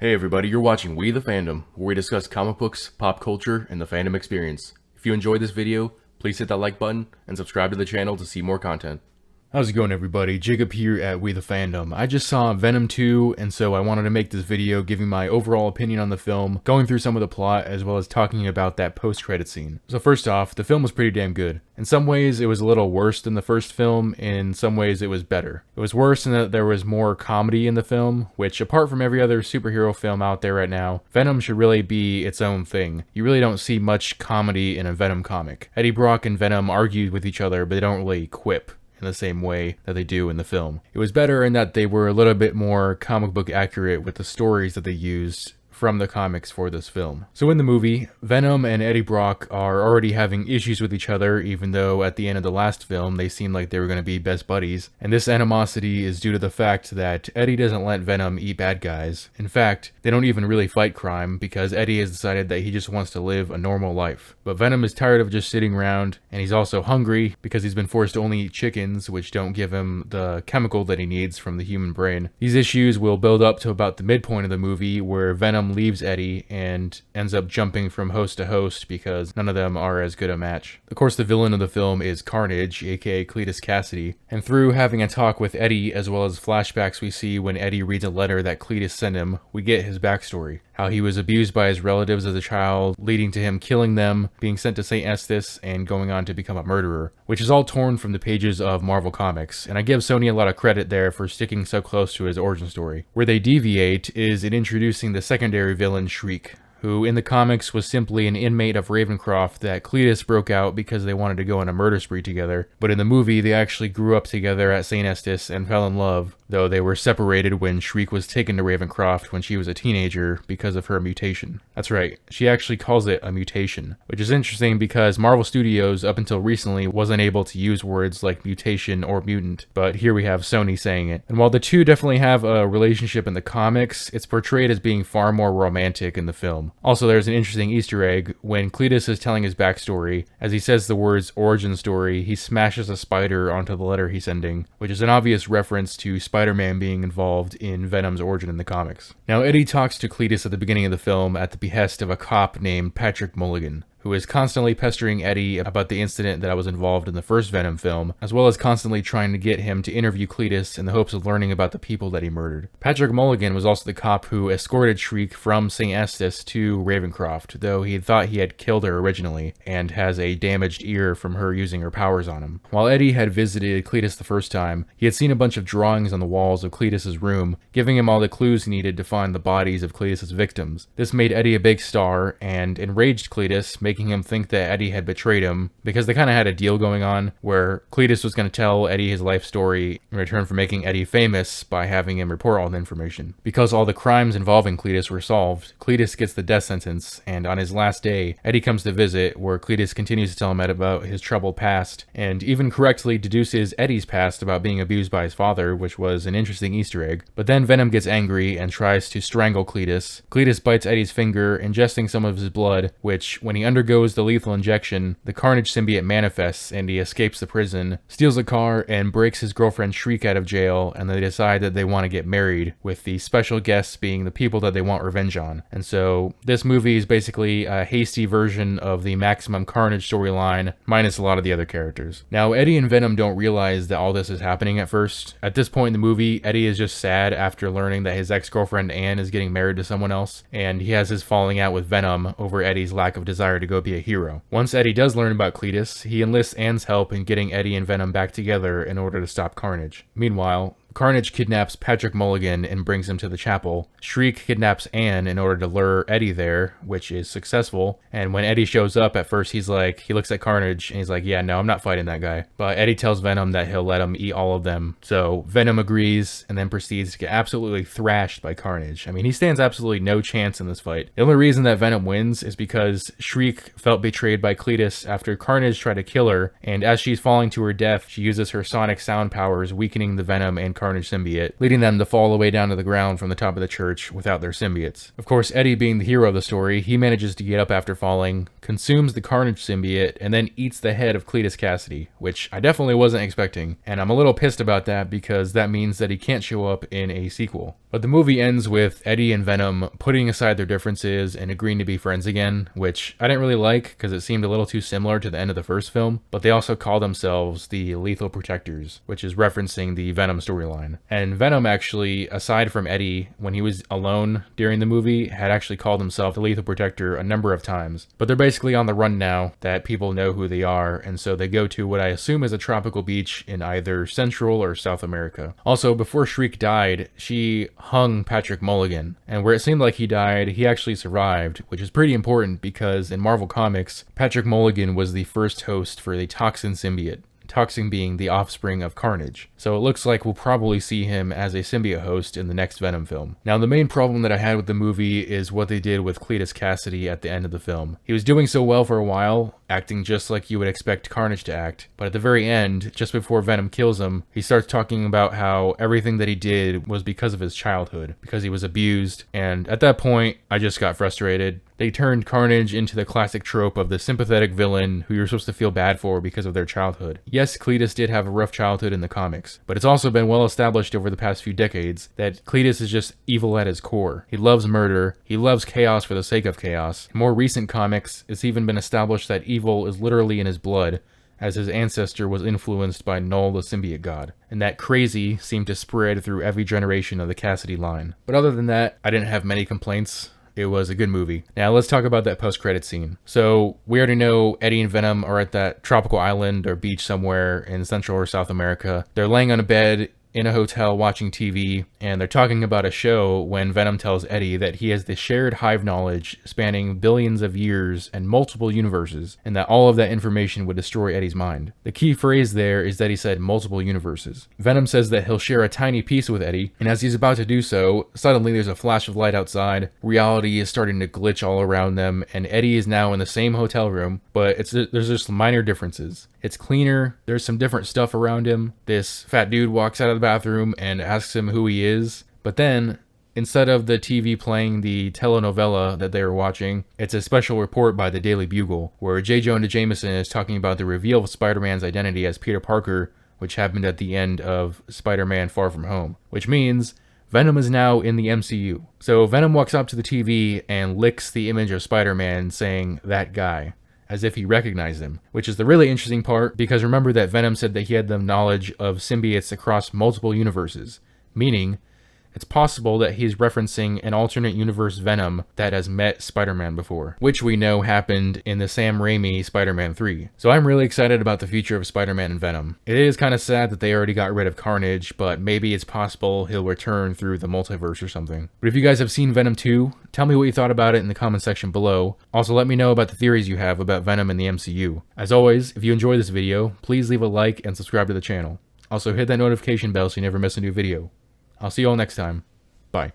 Hey everybody, you're watching We the Fandom, where we discuss comic books, pop culture, and the fandom experience. If you enjoyed this video, please hit that like button and subscribe to the channel to see more content. How's it going, everybody? Jacob here at We the Fandom. I just saw Venom 2, and so I wanted to make this video giving my overall opinion on the film, going through some of the plot, as well as talking about that post-credit scene. So first off, the film was pretty damn good. In some ways, it was a little worse than the first film. In some ways, it was better. It was worse in that there was more comedy in the film, which, apart from every other superhero film out there right now, Venom should really be its own thing. You really don't see much comedy in a Venom comic. Eddie Brock and Venom argue with each other, but they don't really quip in the same way that they do in the film. It was better in that they were a little bit more comic book accurate with the stories that they used from the comics for this film. So in the movie, Venom and Eddie Brock are already having issues with each other, even though at the end of the last film they seemed like they were going to be best buddies. And this animosity is due to the fact that Eddie doesn't let Venom eat bad guys. In fact, they don't even really fight crime because Eddie has decided that he just wants to live a normal life. But Venom is tired of just sitting around, and he's also hungry because he's been forced to only eat chickens, which don't give him the chemical that he needs from the human brain. These issues will build up to about the midpoint of the movie, where Venom leaves Eddie and ends up jumping from host to host because none of them are as good a match. Of course, the villain of the film is Carnage, aka Cletus Cassidy, and through having a talk with Eddie, as well as flashbacks we see when Eddie reads a letter that Cletus sent him, we get his backstory. How he was abused by his relatives as a child, leading to him killing them, being sent to St. Estes, and going on to become a murderer, which is all torn from the pages of Marvel Comics, and I give Sony a lot of credit there for sticking so close to his origin story. Where they deviate is in introducing the secondary villain Shriek, who in the comics was simply an inmate of Ravencroft that Cletus broke out because they wanted to go on a murder spree together, but in the movie they actually grew up together at St. Estes and fell in love, though they were separated when Shriek was taken to Ravencroft when she was a teenager because of her mutation. That's right, she actually calls it a mutation, which is interesting because Marvel Studios up until recently wasn't able to use words like mutation or mutant, but here we have Sony saying it. And while the two definitely have a relationship in the comics, it's portrayed as being far more romantic in the film. Also, there's an interesting Easter egg. When Cletus is telling his backstory, as he says the words origin story, he smashes a spider onto the letter he's sending, which is an obvious reference to Spider-Man being involved in Venom's origin in the comics. Now, Eddie talks to Cletus at the beginning of the film at the behest of a cop named Patrick Mulligan, who is constantly pestering Eddie about the incident that was involved in the first Venom film, as well as constantly trying to get him to interview Cletus in the hopes of learning about the people that he murdered. Patrick Mulligan was also the cop who escorted Shriek from St. Estes to Ravencroft, though he thought he had killed her originally, and has a damaged ear from her using her powers on him. While Eddie had visited Cletus the first time, he had seen a bunch of drawings on the walls of Cletus's room, giving him all the clues he needed to find the bodies of Cletus's victims. This made Eddie a big star, and enraged Cletus, making him think that Eddie had betrayed him, because they kind of had a deal going on where Cletus was going to tell Eddie his life story in return for making Eddie famous by having him report all the information. Because all the crimes involving Cletus were solved, Cletus gets the death sentence, and on his last day, Eddie comes to visit, where Cletus continues to tell him about his troubled past, and even correctly deduces Eddie's past about being abused by his father, which was an interesting Easter egg. But then Venom gets angry and tries to strangle Cletus. Cletus bites Eddie's finger, ingesting some of his blood, which, when he undergoes the lethal injection, the Carnage symbiote manifests and he escapes the prison, steals a car, and breaks his girlfriend Shriek out of jail, and they decide that they want to get married, with the special guests being the people that they want revenge on. And so this movie is basically a hasty version of the Maximum Carnage storyline, minus a lot of the other characters. Now, Eddie and Venom don't realize that all this is happening at first. At this point in the movie, Eddie is just sad after learning that his ex-girlfriend Anne is getting married to someone else, and he has his falling out with Venom over Eddie's lack of desire to go be a hero. Once Eddie does learn about Cletus, he enlists Anne's help in getting Eddie and Venom back together in order to stop Carnage. Meanwhile, Carnage kidnaps Patrick Mulligan and brings him to the chapel. Shriek kidnaps Anne in order to lure Eddie there, which is successful. And when Eddie shows up, at first he looks at Carnage and he's like, yeah, no, I'm not fighting that guy. But Eddie tells Venom that he'll let him eat all of them. So Venom agrees and then proceeds to get absolutely thrashed by Carnage. I mean, he stands absolutely no chance in this fight. The only reason that Venom wins is because Shriek felt betrayed by Cletus after Carnage tried to kill her, and as she's falling to her death, she uses her sonic sound powers, weakening the Venom and Carnage symbiote, leading them to fall all the way down to the ground from the top of the church without their symbiotes. Of course, Eddie, being the hero of the story, he manages to get up after falling, consumes the Carnage symbiote, and then eats the head of Cletus Cassidy, which I definitely wasn't expecting, and I'm a little pissed about that because that means that he can't show up in a sequel. But the movie ends with Eddie and Venom putting aside their differences and agreeing to be friends again, which I didn't really like because it seemed a little too similar to the end of the first film, but they also call themselves the Lethal Protectors, which is referencing the Venom storyline. And Venom actually, aside from Eddie, when he was alone during the movie, had actually called himself the Lethal Protector a number of times. But they're basically on the run now that people know who they are, and so they go to what I assume is a tropical beach in either Central or South America. Also, before Shriek died, she hung Patrick Mulligan, and where it seemed like he died, he actually survived, which is pretty important because in Marvel Comics, Patrick Mulligan was the first host for the Toxin symbiote. Toxin being the offspring of Carnage. So it looks like we'll probably see him as a symbiote host in the next Venom film. Now, the main problem that I had with the movie is what they did with Cletus Cassidy at the end of the film. He was doing so well for a while, acting just like you would expect Carnage to act, but at the very end, just before Venom kills him, he starts talking about how everything that he did was because of his childhood, because he was abused, and at that point, I just got frustrated. They turned Carnage into the classic trope of the sympathetic villain who you're supposed to feel bad for because of their childhood. Yes, Cletus did have a rough childhood in the comics, but it's also been well established over the past few decades that Cletus is just evil at his core. He loves murder, he loves chaos for the sake of chaos. In more recent comics, it's even been established that evil is literally in his blood, as his ancestor was influenced by Null the symbiote god, and that crazy seemed to spread through every generation of the Cassidy line. But other than that, I didn't have many complaints. It was a good movie. Now let's talk about that post-credit scene. So we already know Eddie and Venom are at that tropical island or beach somewhere in Central or South America. They're laying on a bed in a hotel watching TV, and they're talking about a show when Venom tells Eddie that he has the shared hive knowledge spanning billions of years and multiple universes, and that all of that information would destroy Eddie's mind. The key phrase there is that he said multiple universes. Venom says that he'll share a tiny piece with Eddie, and as he's about to do so, suddenly there's a flash of light outside, reality is starting to glitch all around them, and Eddie is now in the same hotel room, but there's just minor differences. It's cleaner, there's some different stuff around him. This fat dude walks out of the bathroom and asks him who he is, but then instead of the TV playing the telenovela that they were watching, it's a special report by the Daily Bugle, where J. Jonah Jameson is talking about the reveal of Spider-Man's identity as Peter Parker, which happened at the end of Spider-Man Far From Home, which means Venom is now in the MCU. So Venom walks up to the TV and licks the image of Spider-Man saying, "That guy," as if he recognized him, which is the really interesting part, because remember that Venom said that he had the knowledge of symbiotes across multiple universes, meaning it's possible that he's referencing an alternate universe Venom that has met Spider-Man before, which we know happened in the Sam Raimi Spider-Man 3. So I'm really excited about the future of Spider-Man and Venom. It is kind of sad that they already got rid of Carnage, but maybe it's possible he'll return through the multiverse or something. But if you guys have seen Venom 2, tell me what you thought about it in the comment section below. Also, let me know about the theories you have about Venom in the MCU. As always, if you enjoyed this video, please leave a like and subscribe to the channel. Also, hit that notification bell so you never miss a new video. I'll see you all next time. Bye.